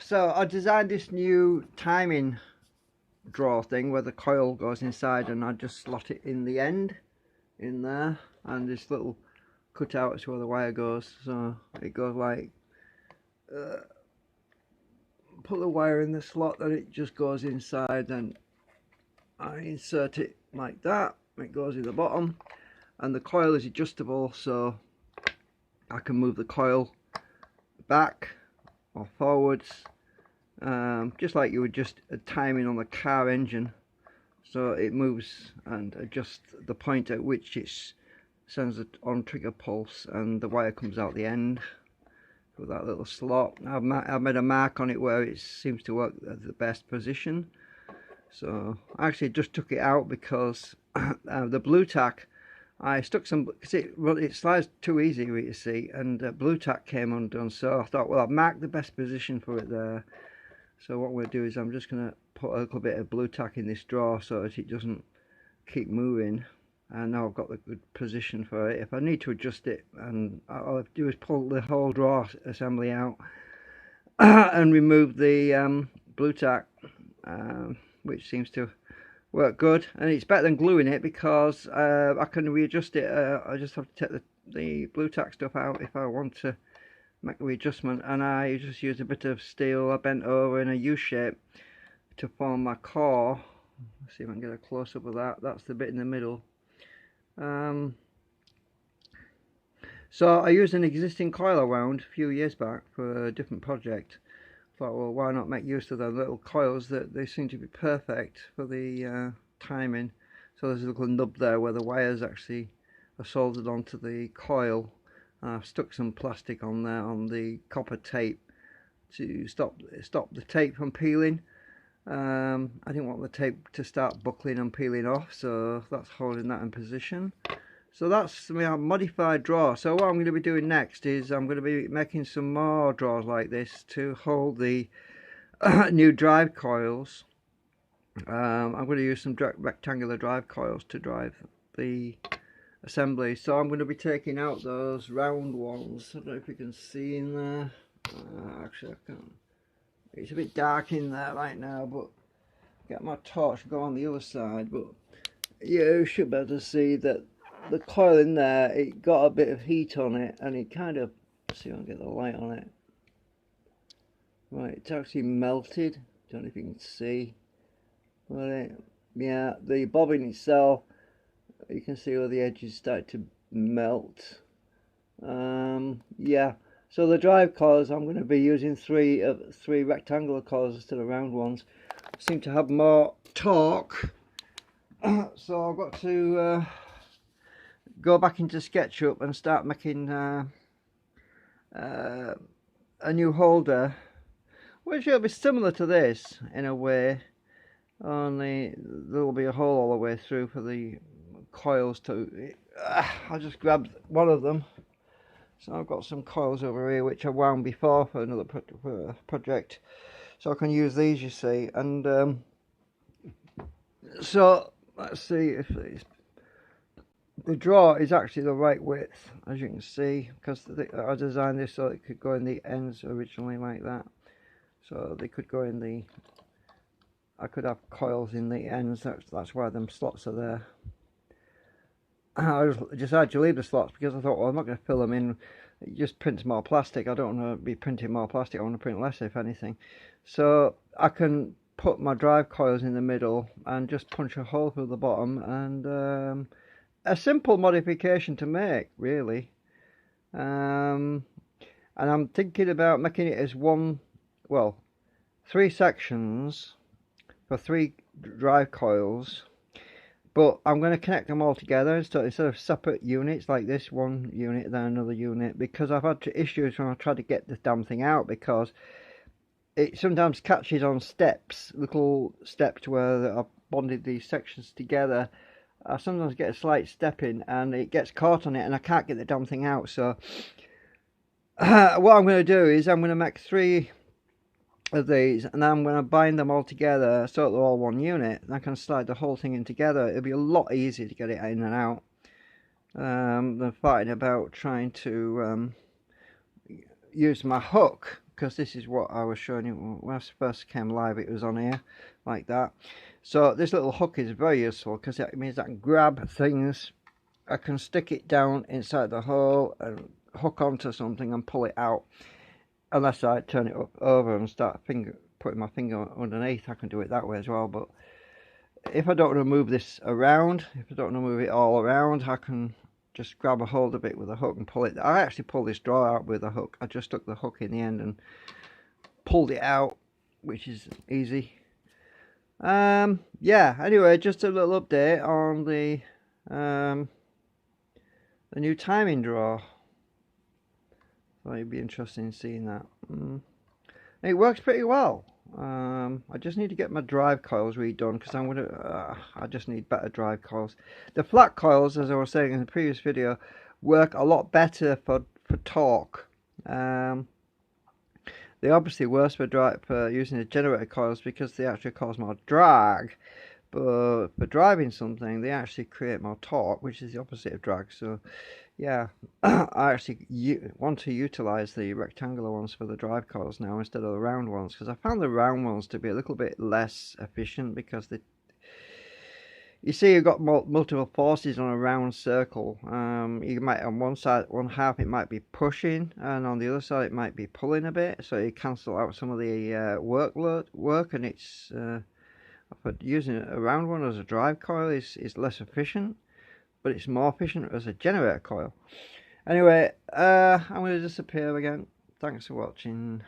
So I designed this new timing drawer thing where the coil goes inside, and I just slot it in the end in there, and this little cutout is where the wire goes. So it goes like put the wire in the slot, then it just goes inside, and I insert it like that. It goes in the bottom, and the coil is adjustable, so I can move the coil back or forwards, just like you would just a timing on the car engine. So it moves and adjusts the point at which it sends it on trigger pulse, and the wire comes out the end with that little slot. I've made a mark on it where it seems to work at the best position. So I actually just took it out because the blue tack, I stuck some, because it slides too easy, you see, and blue tack came undone. So I thought, well, I've marked the best position for it there. So what we'll do is I'm just going to put a little bit of blue tack in this drawer so that it doesn't keep moving. And now I've got the good position for it. If I need to adjust it, and all I have to do is pull the whole drawer assembly out and remove the blue tack, which seems to work good. And it's better than gluing it because I can readjust it. I just have to take the blue tack stuff out if I want to make a readjustment, and I just use a bit of steel I bent over in a U shape to form my core. Let's see if I can get a close up of that. That's the bit in the middle. So I used an existing coil I wound a few years back for a different project. Thought, well, why not make use of the little coils that they seem to be perfect for the timing. So there's a little nub there where the wires actually are soldered onto the coil. I've stuck some plastic on there on the copper tape to stop the tape from peeling. I didn't want the tape to start buckling and peeling off, so that's holding that in position. So that's my modified drawer. So what I'm going to be doing next is I'm going to be making some more drawers like this to hold the new drive coils. I'm going to use some rectangular drive coils to drive the assembly. So I'm going to be taking out those round ones. I don't know if you can see in there. Actually, I can't. It's a bit dark in there right now, but get my torch and go on the other side. But you should be able to see that the coil in there, it got a bit of heat on it, and it kind of, see if I can get the light on it. Right, it's actually melted. Don't know if you can see. Well, yeah, the bobbin itself, you can see where the edges start to melt. Yeah, so the drive coils, I'm going to be using three rectangular coils instead of round ones. Seem to have more torque. So I've got to go back into SketchUp and start making a new holder, which will be similar to this in a way, only there will be a hole all the way through for the coils to. I just grabbed one of them. So I've got some coils over here which I wound before for another project, so I can use these, you see. And so let's see if the drawer is actually the right width, as you can see, because I designed this so it could go in the ends originally like that. So they could go in the, I could have coils in the ends. That's why them slots are there. I decided to leave the slots because I thought, well, I'm not going to fill them in. It just prints more plastic. I don't want to be printing more plastic. I want to print less, if anything. So I can put my drive coils in the middle and just punch a hole through the bottom, and a simple modification to make, really. And I'm thinking about making it as three sections for 3 drive coils. But I'm going to connect them all together, so instead of separate units like this, one unit then another unit, because I've had issues when I try to get the damn thing out, because it sometimes catches on steps, little steps where I've bonded these sections together. I sometimes get a slight step in and it gets caught on it and I can't get the damn thing out. So what I'm going to do is I'm going to make 3 of these, and then I'm going to bind them all together so they're all one unit, and I can slide the whole thing in together. It'll be a lot easier to get it in and out than fighting about trying to use my hook, because this is what I was showing you when I first came live. It was on here like that. So this little hook is very useful because it means I can grab things, I can stick it down inside the hole and hook onto something and pull it out. Unless I turn it up over and start putting my finger underneath, I can do it that way as well. But if I don't want to move this around, if I don't want to move it all around, I can just grab a hold of it with a hook and pull it. I actually pulled this drawer out with a hook. I just stuck the hook in the end and pulled it out, which is easy. Yeah, anyway, just a little update on the new timing drawer. Thought it'd be interesting seeing that. It works pretty well. I just need to get my drive coils redone because I just need better drive coils. The flat coils, as I was saying in the previous video, work a lot better for torque. They're obviously worse for using the generator coils because they actually cause more drag. But for driving something, they actually create more torque, which is the opposite of drag. So, yeah, I actually want to utilize the rectangular ones for the drive coils now instead of the round ones, because I found the round ones to be a little bit less efficient because you see you've got multiple forces on a round circle. You might, on one half it might be pushing, and on the other side it might be pulling a bit, so you cancel out some of the work, and it's but using a round one as a drive coil is less efficient, but it's more efficient as a generator coil. Anyway, I'm going to disappear again. Thanks for watching.